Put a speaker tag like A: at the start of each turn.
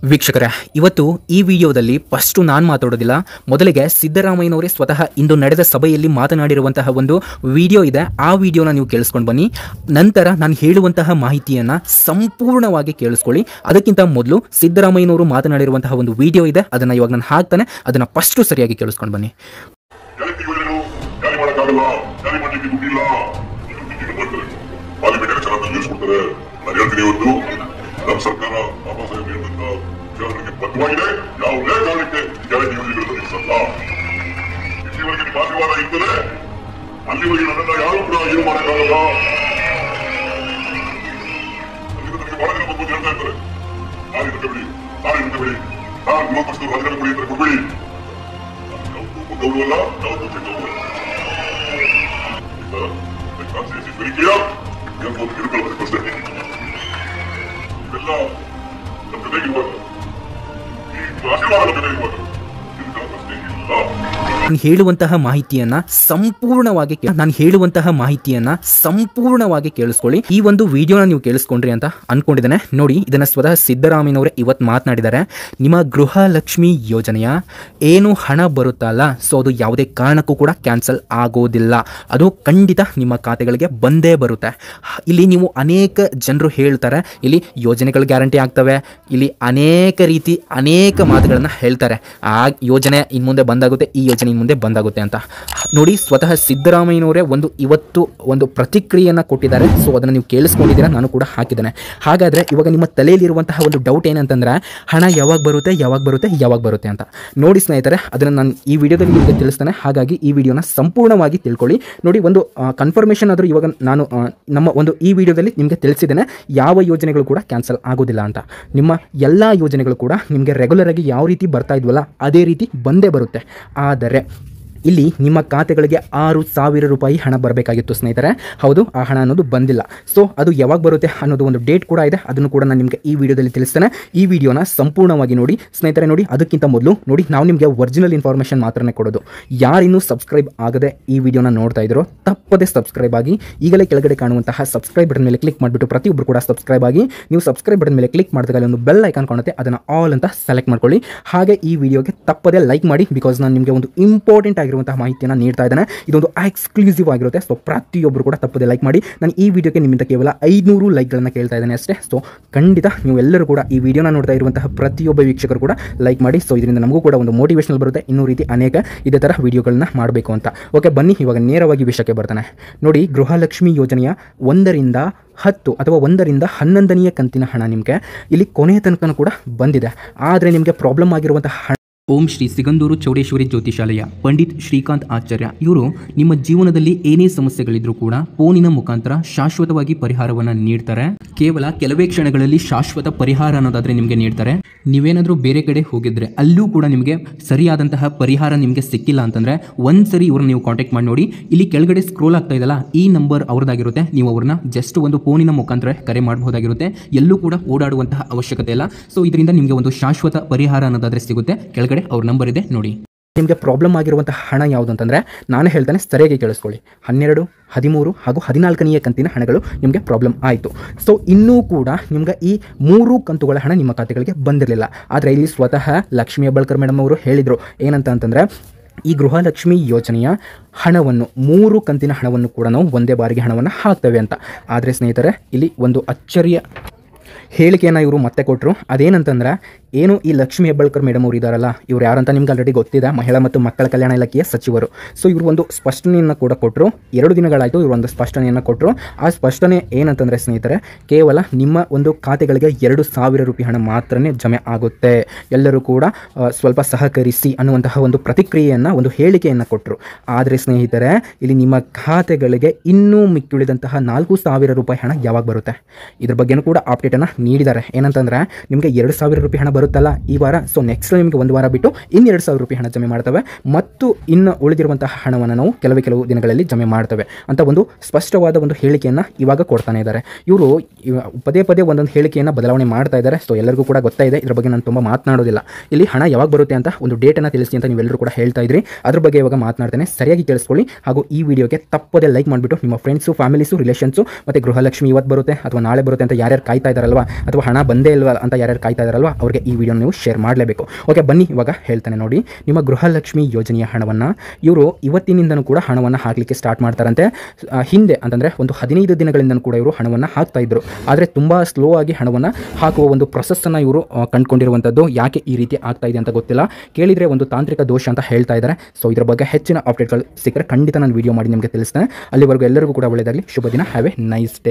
A: ವೀಕ್ಷಕರೇ, ಇವತ್ತು ಈ ವಿಡಿಯೋದಲ್ಲಿ ಫಸ್ಟ್ ನಾನು ಮಾತಾಡೋದಿಲ್ಲ. ಮೊದಲಿಗೆ ಸಿದ್ದರಾಮಯ್ಯನವರೇ ಸ್ವತಃ ಇಂದು ನಡೆದ ಸಭೆಯಲ್ಲಿ ಮಾತನಾಡಿರುವಂತಹ ಒಂದು ವಿಡಿಯೋ ಇದೆ. ಆ ವಿಡಿಯೋನ ನೀವು ಕೇಳಿಸ್ಕೊಂಡು ಬನ್ನಿ. ನಂತರ ನಾನು ಹೇಳುವಂತಹ ಮಾಹಿತಿಯನ್ನು ಸಂಪೂರ್ಣವಾಗಿ ಕೇಳಿಸ್ಕೊಳ್ಳಿ. ಅದಕ್ಕಿಂತ ಮೊದಲು ಸಿದ್ದರಾಮಯ್ಯನವರು ಮಾತನಾಡಿರುವಂತಹ ಒಂದು ವಿಡಿಯೋ ಇದೆ, ಅದನ್ನು ಇವಾಗ ನಾನು ಹಾಕ್ತಾನೆ, ಅದನ್ನು ಫಸ್ಟು ಸರಿಯಾಗಿ ಕೇಳಿಸ್ಕೊಂಡು ಬನ್ನಿ.
B: ನಮ್ಮ ಸರ್ಕಾರ ಬಾಬಾ ಸಾಹೇಬ್ ಹೇಳಿದಂತ ವಿಚಾರಗಳಿಗೆ ಬದ್ಧವಾಗಿದೆ. ಯಾವುದೇ ಕಾರಣಕ್ಕೆ ಗ್ಯಾರಂಟಿ ಯೋಜನೆಗಳನ್ನು ನಿಲ್ಲಿಸಲ್ಲ. ಇಲ್ಲಿವರೆಗೆ ನಿಮ್ಮ ಆಶೀರ್ವಾದ ಇರ್ತದೆ, ಅಲ್ಲಿವರೆಗೆ ನನ್ನನ್ನು ಯಾರು ಕೂಡ ಏನು ಮಾಡೋಕ್ಕಾಗಲ್ಲ. ನನಗೆ ಬಹಳ ಜನ ಬಂದು ಹೇಳ್ತಾ ಇರ್ತಾರೆ, ನಾನು ಇದಕ್ಕೆ ಬಿಡಿ, ನಾನು ಗೃಹ ಪಕ್ಷದವರು ರಾಜಕಾರಣ ಕೊಡಿ ಅಂತ ಕೊಡ್ಬೇಡಿ. ಯಾವತ್ತೂ ಗೌರವಲ್ಲ, ಯಾವತ್ತೂ ಗೌರವ ಬೆರಿಕೆಯ ಕಿರುಕುಳ ಪ್ರಶ್ನೆ ಇವೆಲ್ಲ ನಮ್ಮ ಜೊತೆಗಿರುವಾಗ ಈ ಆಶೀರ್ವಾದ ನಮ್ಮ ಜೊತೆಗಿರುವಾಗ ಕಿರುಕುಳ ಪ್ರಶ್ನೆ ಇಲ್ಲ.
A: ನಾನು ಹೇಳುವಂತಹ ಮಾಹಿತಿಯನ್ನ ಸಂಪೂರ್ಣವಾಗಿ ಕೇಳಿಸ್ಕೊಳ್ಳಿ. ಈ ಒಂದು ವಿಡಿಯೋನ ನೀವು ಕೇಳಿಸ್ಕೊಂಡ್ರಿ ಅಂತ ಅನ್ಕೊಂಡಿದ್ದೇನೆ. ನೋಡಿ, ಇದನ್ನ ಸ್ವತಃ ಸಿದ್ದರಾಮಯ್ಯನವರೇ ಇವತ್ತು ಮಾತನಾಡಿದ್ದಾರೆ. ನಿಮ್ಮ ಗೃಹ ಲಕ್ಷ್ಮಿ ಯೋಜನೆಯ ಏನು ಹಣ ಬರುತ್ತಲ್ಲ, ಸೊ ಅದು ಯಾವುದೇ ಕಾರಣಕ್ಕೂ ಕೂಡ ಕ್ಯಾನ್ಸಲ್ ಆಗೋದಿಲ್ಲ. ಅದು ಖಂಡಿತ ನಿಮ್ಮ ಖಾತೆಗಳಿಗೆ ಬಂದೇ ಬರುತ್ತೆ. ಇಲ್ಲಿ ನೀವು ಅನೇಕ ಜನರು ಹೇಳ್ತಾರೆ, ಇಲ್ಲಿ ಯೋಜನೆಗಳು ಗ್ಯಾರಂಟಿ ಆಗ್ತವೆ, ಇಲ್ಲಿ ಅನೇಕ ಮಾತುಗಳನ್ನು ಹೇಳ್ತಾರೆ. ಆ ಯೋಜನೆ ಇನ್ನು ಮುಂದೆ ಬಂದಾಗುತ್ತೆ, ಈ ಯೋಜನೆ ಇನ್ನು ಮುಂದೆ ಬಂದಾಗುತ್ತೆ ಅಂತ. ನೋಡಿ, ಸ್ವತಃ ಸಿದ್ದರಾಮಯ್ಯನವರೇ ಇವತ್ತು ಒಂದು ಪ್ರತಿಕ್ರಿಯೆಯನ್ನು ಕೊಟ್ಟಿದ್ದಾರೆ. ಸೊ ಅದನ್ನು ನೀವು ಕೇಳಿಸ್ಕೊಂಡಿದ್ದೀರಾ, ನಾನು ಕೂಡ ಹಾಕಿದ್ದೇನೆ. ಹಾಗಾದರೆ ಇವಾಗ ನಿಮ್ಮ ತಲೆಯಲ್ಲಿರುವಂತಹ ಒಂದು ಡೌಟ್ ಏನಂತಂದ್ರೆ, ಹಣ ಯಾವಾಗ ಬರುತ್ತೆ ಅಂತ. ನೋಡಿ ಸ್ನೇಹಿತರೆ, ಅದನ್ನು ನಾನು ಈ ವಿಡಿಯೋದಲ್ಲಿ ನಿಮಗೆ ತಿಳಿಸ್ತೇನೆ. ಹಾಗಾಗಿ ಈ ವಿಡಿಯೋನ ಸಂಪೂರ್ಣವಾಗಿ ತಿಳ್ಕೊಳ್ಳಿ. ನೋಡಿ, ಒಂದು ಕನ್ಫರ್ಮೇಷನ್ ಆದರೂ ಇವಾಗ ನಾನು ನಮ್ಮ ಒಂದು ಈ ವಿಡಿಯೋದಲ್ಲಿ ನಿಮಗೆ ತಿಳಿಸಿದ್ದೇನೆ, ಯಾವ ಯೋಜನೆಗಳು ಕೂಡ ಕ್ಯಾನ್ಸಲ್ ಆಗೋದಿಲ್ಲ ಅಂತ. ನಿಮ್ಮ ಎಲ್ಲ ಯೋಜನೆಗಳು ಕೂಡ ನಿಮಗೆ ರೆಗ್ಯುಲರ್ ಆಗಿ ಯಾವ ರೀತಿ ಬರ್ತಾ ಇದ್ವಲ್ಲ ಅದೇ ರೀತಿ ಬಂದೇ ಬರುತ್ತೆ. ಆದರೆ ಇಲ್ಲಿ ನಿಮ್ಮ ಖಾತೆಗಳಿಗೆ 6,000 ರೂಪಾಯಿ ಹಣ ಬರಬೇಕಾಗಿತ್ತು ಸ್ನೇಹಿತರೆ. ಹೌದು, ಆ ಹಣ ಅನ್ನೋದು ಬಂದಿಲ್ಲ. ಸೊ ಅದು ಯಾವಾಗ ಬರುತ್ತೆ ಅನ್ನೋದು ಒಂದು ಡೇಟ್ ಕೂಡ ಇದೆ, ಅದನ್ನು ಕೂಡ ನಾನು ನಿಮಗೆ ಈ ವಿಡಿಯೋದಲ್ಲಿ ತಿಳಿಸ್ತೇನೆ. ಈ ವಿಡಿಯೋನ ಸಂಪೂರ್ಣವಾಗಿ ನೋಡಿ ಸ್ನೇಹಿತರೆ. ನೋಡಿ, ಅದಕ್ಕಿಂತ ಮೊದಲು ನೋಡಿ, ನಾವು ನಿಮಗೆ ಒರಿಜಿನಲ್ ಇನ್ಫಾರ್ಮೇಷನ್ ಮಾತ್ರನೇ ಕೊಡೋದು. ಯಾರಿನ್ನೂ ಸಬ್ಸ್ಕ್ರೈಬ್ ಆಗದೆ ಈ ವಿಡಿಯೋನ ನೋಡ್ತಾ ಇದ್ರೋ ತಪ್ಪದೆ ಸಬ್ಸ್ಕ್ರೈಬ್ ಆಗಿ. ಈಗಲೇ ಕೆಳಗಡೆ ಕಾಣುವಂತಹ ಸಬ್ಸ್ಕ್ರೈಬ್ ಬಟನ್ ಮೇಲೆ ಕ್ಲಿಕ್ ಮಾಡಿಬಿಟ್ಟು ಪ್ರತಿಯೊಬ್ಬರು ಕೂಡ ಸಬ್ಸ್ಕ್ರೈಬ್ ಆಗಿ. ನೀವು ಸಬ್ಸ್ಕ್ರೈಬ್ ಬಟನ್ ಮೇಲೆ ಕ್ಲಿಕ್ ಮಾಡಿದಾಗ ಒಂದು ಬೆಲ್ ಐಕಾನ್ ಕಾಣುತ್ತೆ, ಅದನ್ನು ಆಲ್ ಅಂತ ಸೆಲೆಕ್ಟ್ ಮಾಡ್ಕೊಳ್ಳಿ. ಹಾಗೆ ಈ ವಿಡಿಯೋಗೆ ತಪ್ಪದೆ ಲೈಕ್ ಮಾಡಿ, ಬಿಕಾಸ್ ನಾನು ನಿಮಗೆ ಒಂದು ಇಂಪಾರ್ಟೆಂಟ್ ಆಗಿರುವಂತಹ ಮಾಹಿತಿಯನ್ನು ನೀಡ್ತಾ ಇದ್ದೇನೆ. ಇದೊಂದು ಎಕ್ಸ್ಕ್ಲೂಸಿವ್ ಆಗಿರುತ್ತೆ. ಸೊ ಪ್ರತಿಯೊಬ್ಬರು ಕೂಡ ತಪ್ಪದೆ ಲೈಕ್ ಮಾಡಿ. ನಾನು ಈ ವಿಡಿಯೋಗೆ ನಿಮ್ಮಿಂದ ಕೇವಲ 500 ಲೈಕ್ಗಳನ್ನು ಕೇಳ್ತಾ ಇದ್ದೇನೆ ಅಷ್ಟೇ. ಸೊ ಖಂಡಿತ ನೀವೆಲ್ಲರೂ ಕೂಡ ಈ ವಿಡಿಯೋನ ನೋಡ್ತಾ ಇರುವಂತಹ ಪ್ರತಿಯೊಬ್ಬ ವೀಕ್ಷಕರು ಕೂಡ ಲೈಕ್ ಮಾಡಿ. ಸೊ ಇದರಿಂದ ನಮಗೂ ಕೂಡ ಒಂದು ಮೋಟಿವೇಶನಲ್ ಬರುತ್ತೆ, ಇನ್ನೂ ರೀತಿ ಅನೇಕ ಇದೇ ಥರ ವಿಡಿಯೋಗಳನ್ನ ಮಾಡಬೇಕು ಅಂತ. ಓಕೆ, ಬನ್ನಿ ಇವಾಗ ನೇರವಾಗಿ ವಿಷಯಕ್ಕೆ ಬರ್ತಾನೆ. ನೋಡಿ, ಗೃಹಲಕ್ಷ್ಮಿ ಯೋಜನೆಯ 1ರಿಂದ 10 ಅಥವಾ 1ರಿಂದ 11ನೇ ಕಂತಿನ ಹಣ ನಿಮಗೆ ಇಲ್ಲಿ ಕೊನೆಯ ತನಕ ಕೂಡ ಬಂದಿದೆ. ಆದರೆ ನಿಮಗೆ ಪ್ರಾಬ್ಲಮ್ ಆಗಿರುವಂತಹ ಹಣ
C: ಓಂ ಶ್ರೀ ಸಿಗಂದೂರು ಚೌಡೇಶ್ವರಿ ಜ್ಯೋತಿಷಾಲಯ ಪಂಡಿತ್ ಶ್ರೀಕಾಂತ್ ಆಚಾರ್ಯ ಇವರು ನಿಮ್ಮ ಜೀವನದಲ್ಲಿ ಏನೇ ಸಮಸ್ಯೆಗಳಿದ್ರೂ ಕೂಡ ಫೋನಿನ ಮುಖಾಂತರ ಶಾಶ್ವತವಾಗಿ ಪರಿಹಾರವನ್ನು ನೀಡ್ತಾರೆ. ಕೇವಲ ಕೆಲವೇ ಕ್ಷಣಗಳಲ್ಲಿ ಶಾಶ್ವತ ಪರಿಹಾರ ಅನ್ನೋದಾದ್ರೆ ನಿಮಗೆ ನೀಡ್ತಾರೆ. ನೀವೇನಾದರೂ ಬೇರೆ ಕಡೆ ಹೋಗಿದ್ರೆ ಅಲ್ಲೂ ಕೂಡ ನಿಮಗೆ ಸರಿಯಾದಂತಹ ಪರಿಹಾರ ನಿಮಗೆ ಸಿಕ್ಕಿಲ್ಲ ಅಂತಂದ್ರೆ ಒಂದ್ಸರಿ ಇವ್ರನ್ನ ನೀವು ಕಾಂಟ್ಯಾಕ್ಟ್ ಮಾಡಿ ನೋಡಿ. ಇಲ್ಲಿ ಕೆಳಗಡೆ ಸ್ಕ್ರೋಲ್ ಆಗ್ತಾ ಇದೆಯಲ್ಲ, ಈ ನಂಬರ್ ಅವ್ರದ್ದಾಗಿರುತ್ತೆ. ನೀವು ಅವ್ರನ್ನ ಜಸ್ಟ್ ಒಂದು ಫೋನಿನ ಮುಖಾಂತರ ಕರೆ ಮಾಡಬಹುದಾಗಿರುತ್ತೆ. ಎಲ್ಲೂ ಕೂಡ ಓಡಾಡುವಂತಹ ಅವಶ್ಯಕತೆ ಇಲ್ಲ. ಸೊ ಇದರಿಂದ ನಿಮಗೆ ಒಂದು ಶಾಶ್ವತ ಪರಿಹಾರ ಅನ್ನೋದಾದ್ರೆ ಸಿಗುತ್ತೆ. ಕೆಳಗಡೆ ಅವ್ರ ನಂಬರ್ ಇದೆ ನೋಡಿ.
A: ನಿಮಗೆ ಪ್ರಾಬ್ಲಮ್ ಆಗಿರುವಂತಹ ಹಣ ಯಾವುದು ಅಂತಂದರೆ, ನಾನು ಹೇಳ್ತಾನೆ, ಸರಿಯಾಗಿ ಕೇಳಿಸ್ಕೊಳ್ಳಿ. 12, 13 ಹಾಗೂ 14ನೇ ಕಂತಿನ ಹಣಗಳು ನಿಮಗೆ ಪ್ರಾಬ್ಲಮ್ ಆಯಿತು. ಸೊ ಇನ್ನೂ ಕೂಡ ನಿಮ್ಗೆ ಈ 3 ಕಂತುಗಳ ಹಣ ನಿಮ್ಮ ಖಾತೆಗಳಿಗೆ ಬಂದಿರಲಿಲ್ಲ. ಆದರೆ ಇಲ್ಲಿ ಸ್ವತಃ ಲಕ್ಷ್ಮೀ ಹೆಬ್ಬಾಳ್ಕರ್ ಮೇಡಮ್ ಅವರು ಹೇಳಿದರು ಏನಂತಂದರೆ, ಈ ಗೃಹಲಕ್ಷ್ಮಿ ಯೋಜನೆಯ ಹಣವನ್ನು 3 ಕಂತಿನ ಹಣವನ್ನು ಕೂಡ ನಾವು ಒಂದೇ ಬಾರಿಗೆ ಹಣವನ್ನು ಹಾಕ್ತೇವೆ ಅಂತ. ಆದರೆ ಸ್ನೇಹಿತರೆ, ಇಲ್ಲಿ ಒಂದು ಅಚ್ಚರಿಯ ಹೇಳಿಕೆಯನ್ನು ಇವರು ಮತ್ತೆ ಕೊಟ್ಟರು. ಅದೇನಂತಂದ್ರೆ, ಏನು ಈ ಲಕ್ಷ್ಮೀ ಹೆಬ್ಬಾಳ್ಕರ್ ಮೇಡಮ್ ಅವರು ಇದ್ದಾರಲ್ಲ, ಇವ್ರು ಯಾರಂತ ನಿಮ್ಗೆ ಆಲ್ರೆಡಿ ಗೊತ್ತಿದೆ, ಮಹಿಳಾ ಮತ್ತು ಮಕ್ಕಳ ಕಲ್ಯಾಣ ಇಲಾಖೆಯ ಸಚಿವರು. ಸೊ ಇವರು ಒಂದು ಸ್ಪಷ್ಟನೆಯನ್ನು ಕೂಡ ಕೊಟ್ಟರು. 2 ದಿನಗಳಾಯಿತು ಇವರು ಒಂದು ಸ್ಪಷ್ಟನೆಯನ್ನು ಕೊಟ್ಟರು. ಆ ಸ್ಪಷ್ಟನೆ ಏನಂತಂದರೆ ಸ್ನೇಹಿತರೆ, ಕೇವಲ ನಿಮ್ಮ ಒಂದು ಖಾತೆಗಳಿಗೆ 2,000 ರೂಪಾಯಿ ಹಣ ಮಾತ್ರನೇ ಜಮೆ ಆಗುತ್ತೆ, ಎಲ್ಲರೂ ಕೂಡ ಸ್ವಲ್ಪ ಸಹಕರಿಸಿ ಅನ್ನುವಂತಹ ಒಂದು ಪ್ರತಿಕ್ರಿಯೆಯನ್ನು, ಒಂದು ಹೇಳಿಕೆಯನ್ನು ಕೊಟ್ಟರು. ಆದರೆ ಸ್ನೇಹಿತರೆ, ಇಲ್ಲಿ ನಿಮ್ಮ ಖಾತೆಗಳಿಗೆ ಇನ್ನೂ ಮಿಕ್ಕುಳಿದಂತಹ 4,000 ರೂಪಾಯಿ ಹಣ ಯಾವಾಗ ಬರುತ್ತೆ, ಇದ್ರ ಬಗ್ಗೆನೂ ಕೂಡ ಅಪ್ಡೇಟನ್ನು ನೀಡಿದ್ದಾರೆ. ಏನಂತಂದರೆ, ನಿಮಗೆ 2,000 ರೂಪಾಯಿ ಹಣ ಬರುತ್ತಲ್ಲ ಈ ವಾರ, ಸೊ ನೆಕ್ಸ್ಟ್ ನಿಮಗೆ 1 ವಾರ ಬಿಟ್ಟು ಇನ್ನು 2,000 ರೂಪಾಯಿ ಹಣ ಜಮೆ ಮಾಡ್ತವೆ, ಮತ್ತು ಇನ್ನು ಉಳಿದಿರುವಂತಹ ಹಣವನ್ನು ನಾವು ಕೆಲವು ದಿನಗಳಲ್ಲಿ ಜಮೆ ಮಾಡ್ತವೆ ಅಂತ ಒಂದು ಸ್ಪಷ್ಟವಾದ ಒಂದು ಹೇಳಿಕೆಯನ್ನು ಇವಾಗ ಕೊಡ್ತಾನೆ ಇದ್ದಾರೆ. ಇವರು ಪದೇ ಒಂದೊಂದು ಹೇಳಿಕೆಯನ್ನು ಬದಲಾವಣೆ ಮಾಡ್ತಾ ಇದ್ದಾರೆ. ಸೊ ಎಲ್ಲರಿಗೂ ಕೂಡ ಗೊತ್ತಾ ಇದೆ, ಇದ್ರ ಬಗ್ಗೆ ನಾನು ತುಂಬ ಮಾತನಾಡೋದಿಲ್ಲ. ಇಲ್ಲಿ ಹಣ ಯಾವಾಗ ಬರುತ್ತೆ ಅಂತ ಒಂದು ಡೇಟನ್ನು ತಿಳಿಸಿ ಅಂತ ನೀವೆಲ್ಲರೂ ಕೂಡ ಹೇಳ್ತಾ ಇದ್ರಿ. ಅದ್ರ ಬಗ್ಗೆ ಇವಾಗ ಮಾತನಾಡ್ತೇನೆ, ಸರಿಯಾಗಿ ಕೇಳಿಸ್ಕೊಳ್ಳಿ. ಹಾಗೂ ಈ ವಿಡಿಯೋಗೆ ತಪ್ಪದೆ ಲೈಕ್ ಮಾಡಿಬಿಟ್ಟು ನಿಮ್ಮ ಫ್ರೆಂಡ್ಸು, ಫ್ಯಾಮಿಲೀಸು, ರಿಲೇಷನ್ಸು ಮತ್ತು ಗೃಹಲಕ್ಷ್ಮಿ ಇವತ್ತು ಬರುತ್ತೆ ಅಥವಾ ನಾಳೆ ಬರುತ್ತೆ ಅಂತ ಯಾರ್ಯಾರು ಕಾಯ್ತಾ ಇದ್ದಾರಲ್ವಾ, ಅಥವಾ ಹಣ ಬಂದೇ ಇಲ್ವಾ ಅಂತ ಯಾರ್ಯಾರು ಕಾಯ್ತಾ ಇದ್ದಾರಲ್ವ ಅವ್ರಿಗೆ ಈ ವಿಡಿಯೋ ನೀವು ಶೇರ್ ಮಾಡಲೇಬೇಕು. ಓಕೆ, ಬನ್ನಿ ಇವಾಗ ಹೇಳ್ತಾನೆ ನೋಡಿ. ನಿಮ್ಮ ಗೃಹಲಕ್ಷ್ಮಿ ಯೋಜನೆಯ ಹಣವನ್ನು ಇವರು ಇವತ್ತಿನಿಂದನೂ ಕೂಡ ಹಣವನ್ನು ಹಾಕಲಿಕ್ಕೆ ಸ್ಟಾರ್ಟ್ ಮಾಡ್ತಾರಂತೆ. ಹಿಂದೆ ಅಂತಂದರೆ ಒಂದು 15 ದಿನಗಳಿಂದನೂ ಕೂಡ ಇವರು ಹಣವನ್ನು ಹಾಕ್ತಾ ಇದ್ರು. ಆದರೆ ತುಂಬ ಸ್ಲೋ ಆಗಿ ಹಣವನ್ನು ಹಾಕುವ ಒಂದು ಪ್ರೊಸೆಸ್ಸನ್ನು ಇವರು ಕಂಡುಕೊಂಡಿರುವಂಥದ್ದು. ಯಾಕೆ ಈ ರೀತಿ ಆಗ್ತಾ ಇದೆ ಅಂತ ಗೊತ್ತಿಲ್ಲ. ಕೇಳಿದರೆ ಒಂದು ತಾಂತ್ರಿಕ ದೋಷ ಅಂತ ಹೇಳ್ತಾ ಇದ್ದಾರೆ. ಸೊ ಇದರ ಬಗ್ಗೆ ಹೆಚ್ಚಿನ ಅಪ್ಡೇಟ್ಗಳು ಸಿಕ್ಕರೆ ಖಂಡಿತ ನಾನು ವಿಡಿಯೋ ಮಾಡಿ ನಿಮಗೆ ತಿಳಿಸ್ತೇನೆ. ಅಲ್ಲಿವರೆಗೂ ಎಲ್ಲರಿಗೂ ಕೂಡ ಒಳ್ಳೆಯದಾಗಲಿ. ಶುಭ ದಿನ. Have A nice day.